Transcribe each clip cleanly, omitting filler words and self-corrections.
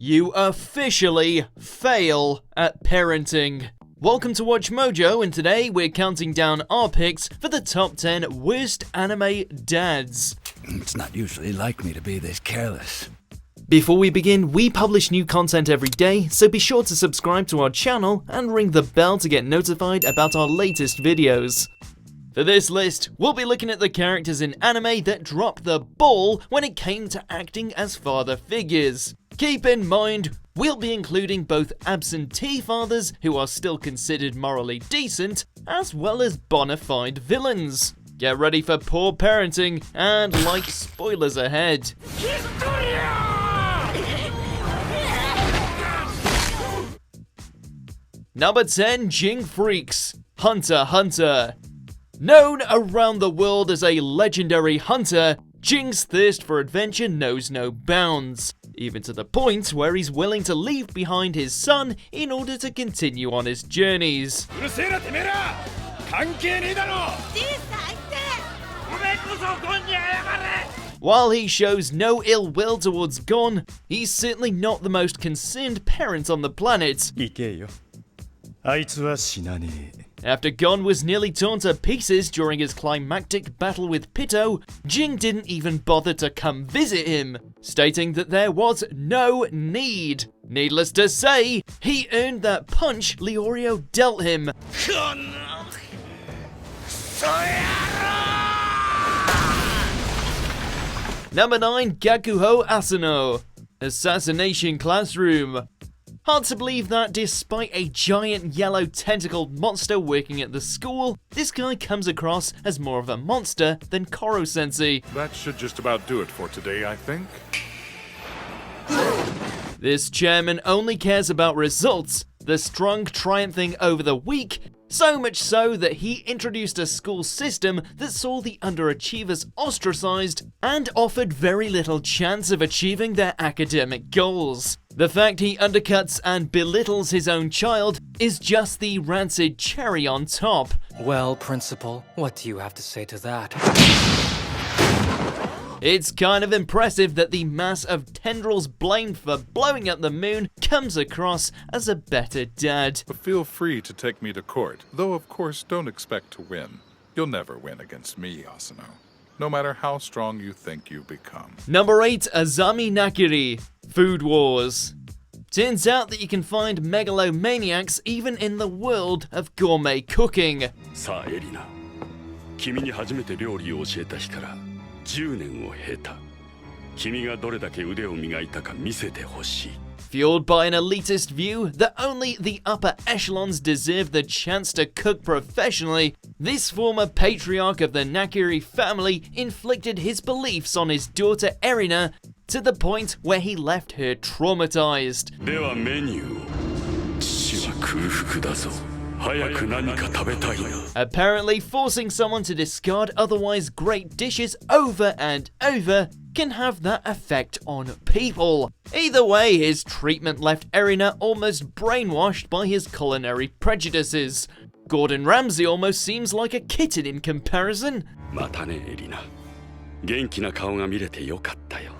You officially fail at parenting. Welcome to Watch Mojo, and today we're counting down our picks for the top 10 worst anime dads. It's not usually like me to be this careless. Before we begin, we publish new content every day, so be sure to subscribe to our channel and ring the bell to get notified about our latest videos. For this list, we'll be looking at the characters in anime that dropped the ball when it came to acting as father figures. Keep in mind, we'll be including both absentee fathers who are still considered morally decent, as well as bona fide villains. Get ready for poor parenting and like spoilers ahead. Number 10, Ging Freecss, Hunter x Hunter. Known around the world as a legendary hunter, Ging's thirst for adventure knows no bounds, even to the point where he's willing to leave behind his son in order to continue on his journeys. While he shows no ill will towards Gon, he's certainly not the most concerned parent on the planet. After Gon was nearly torn to pieces during his climactic battle with Pitto, Ging didn't even bother to come visit him, stating that there was no need. Needless to say, he earned that punch Leorio dealt him. Number 9, Gakuho Asano, Assassination Classroom. Hard to believe that despite a giant yellow tentacled monster working at the school, this guy comes across as more of a monster than Koro-sensei. That should just about do it for today, I think. This chairman only cares about results, the strong triumphing over the weak, so much so that he introduced a school system that saw the underachievers ostracized and offered very little chance of achieving their academic goals. The fact he undercuts and belittles his own child is just the rancid cherry on top. Well, Principal, what do you have to say to that? It's kind of impressive that the mass of tendrils blamed for blowing up the moon comes across as a better dad. Feel free to take me to court, though of course don't expect to win. You'll never win against me, Asano, no matter how strong you think you become. Number 8, Azami Nakiri, Food Wars. Turns out that you can find megalomaniacs even in the world of gourmet cooking. さあエリナ、君に初めて料理を教えた日から10年を経た。君がどれだけ腕を磨いたか見せてほしい。 Fueled by an elitist view that only the upper echelons deserve the chance to cook professionally, this former patriarch of the Nakiri family inflicted his beliefs on his daughter Erina to the point where he left her traumatized. ではメニューを。父は空腹だぞ。 Apparently, forcing someone to discard otherwise great dishes over and over can have that effect on people. Either way, his treatment left Erina almost brainwashed by his culinary prejudices. Gordon Ramsay almost seems like a kitten in comparison. またね、エリナ。元気な顔が見れてよかったよ。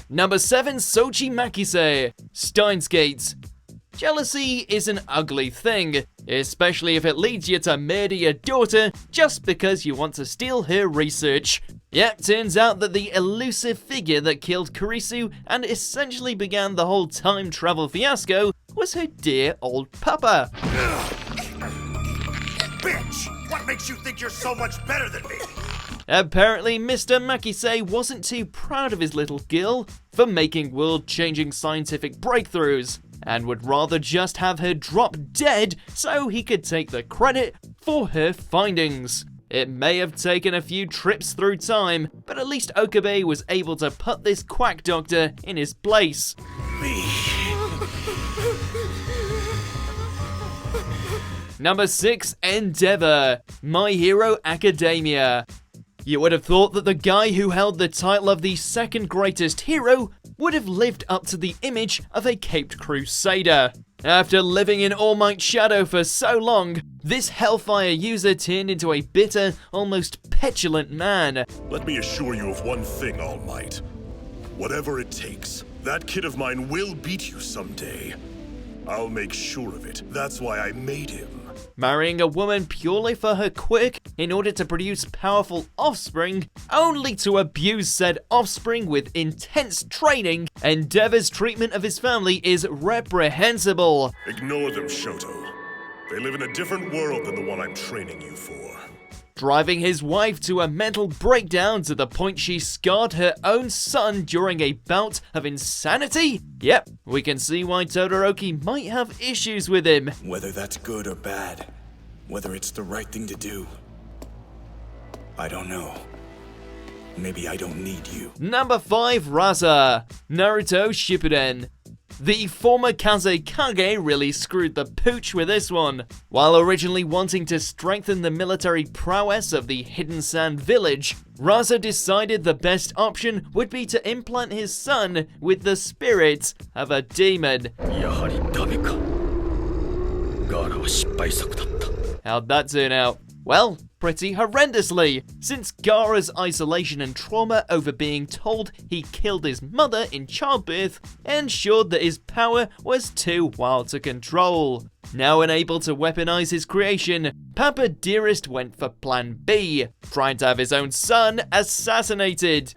Number 7, Shouchi Makise, Steins Gates. Jealousy is an ugly thing, especially if it leads you to murder your daughter just because you want to steal her research. Yep, turns out that the elusive figure that killed Kurisu and essentially began the whole time travel fiasco was her dear old papa. Bitch! What makes you think you're so much better than me? Apparently, Mr. Makise wasn't too proud of his little girl for making world-changing scientific breakthroughs, and would rather just have her drop dead so he could take the credit for her findings. It may have taken a few trips through time, but at least Okabe was able to put this quack doctor in his place. Number 6, Endeavor, My Hero Academia. You would have thought that the guy who held the title of the second greatest hero would have lived up to the image of a caped crusader. After living in All Might's shadow for so long, this Hellfire user turned into a bitter, almost petulant man. Let me assure you of one thing, All Might. Whatever it takes, that kid of mine will beat you someday. I'll make sure of it. That's why I made him. Marrying a woman purely for her quirk in order to produce powerful offspring, only to abuse said offspring with intense training, Endeavor's treatment of his family is reprehensible. Ignore them, Shoto. They live in a different world than the one I'm training you for. Driving his wife to a mental breakdown to the point she scarred her own son during a bout of insanity? Yep, we can see why Todoroki might have issues with him. Whether that's good or bad, whether it's the right thing to do, I don't know. Maybe I don't need you. Number 5, Rasa, Naruto Shippuden. The former Kazekage really screwed the pooch with this one. While originally wanting to strengthen the military prowess of the Hidden Sand Village, Rasa decided the best option would be to implant his son with the spirit of a demon. How'd that turn out? Well, pretty horrendously, since Gaara's isolation and trauma over being told he killed his mother in childbirth ensured that his power was too wild to control. Now unable to weaponize his creation, Papa Dearest went for plan B, trying to have his own son assassinated.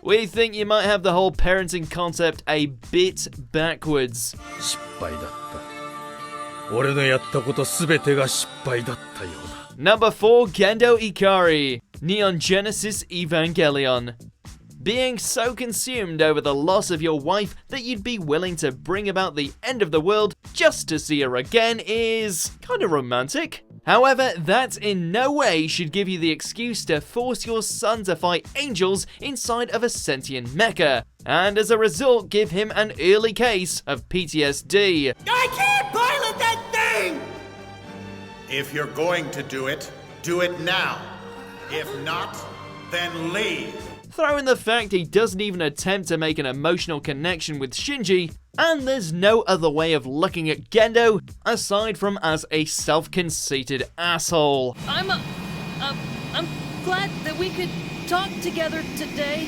We think you might have the whole parenting concept a bit backwards. Number 4, Gendo Ikari, Neon Genesis Evangelion. Being so consumed over the loss of your wife that you'd be willing to bring about the end of the world just to see her again is kinda romantic. However, that in no way should give you the excuse to force your son to fight angels inside of a sentient mecha, and as a result give him an early case of PTSD. I can't pilot that thing! If you're going to do it now. If not, then leave. Throw in the fact he doesn't even attempt to make an emotional connection with Shinji, and there's no other way of looking at Gendo aside from as a self-conceited asshole. I'm glad that we could talk together today.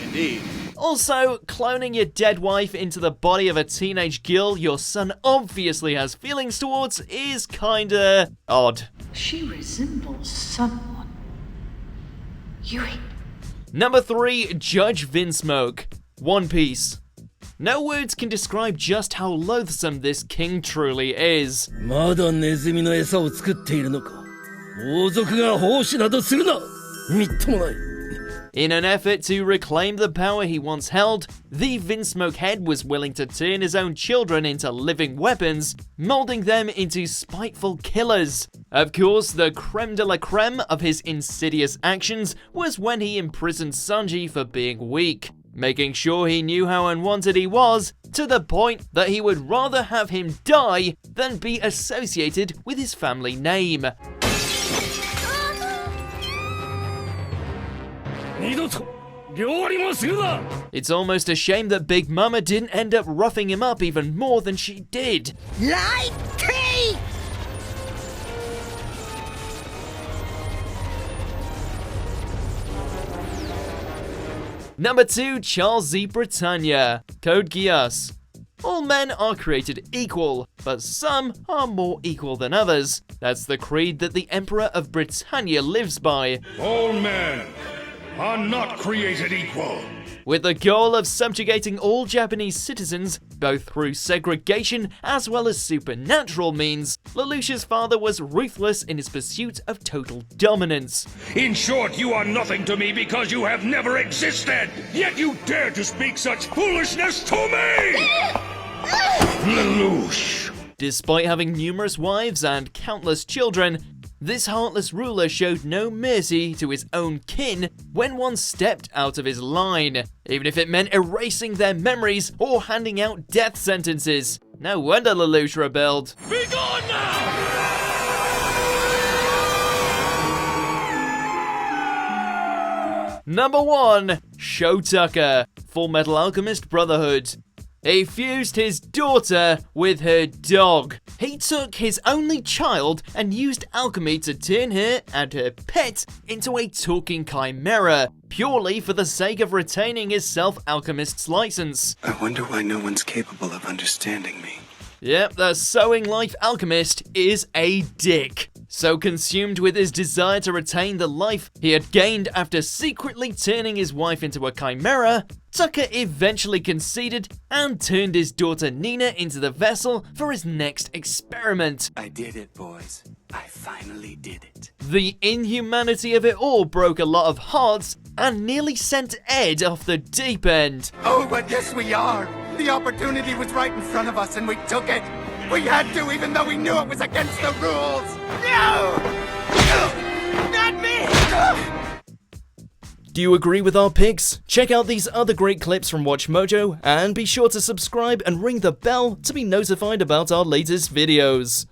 Indeed. Also, cloning your dead wife into the body of a teenage girl your son obviously has feelings towards is kinda odd. She resembles someone. You hate. Number 3, Judge Vinsmoke, One Piece. No words can describe just how loathsome this king truly is. In an effort to reclaim the power he once held, the Vinsmoke head was willing to turn his own children into living weapons, molding them into spiteful killers. Of course, the creme de la creme of his insidious actions was when he imprisoned Sanji for being weak, making sure he knew how unwanted he was, to the point that he would rather have him die than be associated with his family name. It's almost a shame that Big Mama didn't end up roughing him up even more than she did. Number 2, Charles Z. Britannia, Code Geass. All men are created equal, but some are more equal than others. That's the creed that the Emperor of Britannia lives by. All men are not created equal. With the goal of subjugating all Japanese citizens, both through segregation as well as supernatural means, Lelouch's father was ruthless in his pursuit of total dominance. In short, you are nothing to me because you have never existed. Yet you dare to speak such foolishness to me! Lelouch. Despite having numerous wives and countless children, this heartless ruler showed no mercy to his own kin when one stepped out of his line, even if it meant erasing their memories or handing out death sentences. No wonder Lelouch rebelled. Be gone now! Number 1, Shou Tucker, Fullmetal Alchemist Brotherhood. He fused his daughter with her dog. He took his only child and used alchemy to turn her and her pet into a talking chimera, purely for the sake of retaining his self-alchemist's license. I wonder why no one's capable of understanding me. Yep, the sewing life alchemist is a dick. So consumed with his desire to retain the life he had gained after secretly turning his wife into a chimera, Tucker eventually conceded and turned his daughter Nina into the vessel for his next experiment. I did it, boys. I finally did it. The inhumanity of it all broke a lot of hearts and nearly sent Ed off the deep end. Oh, but yes we are! The opportunity was right in front of us and we took it! We had to, even though we knew it was against the rules! No! Not me! Do you agree with our picks? Check out these other great clips from WatchMojo and be sure to subscribe and ring the bell to be notified about our latest videos.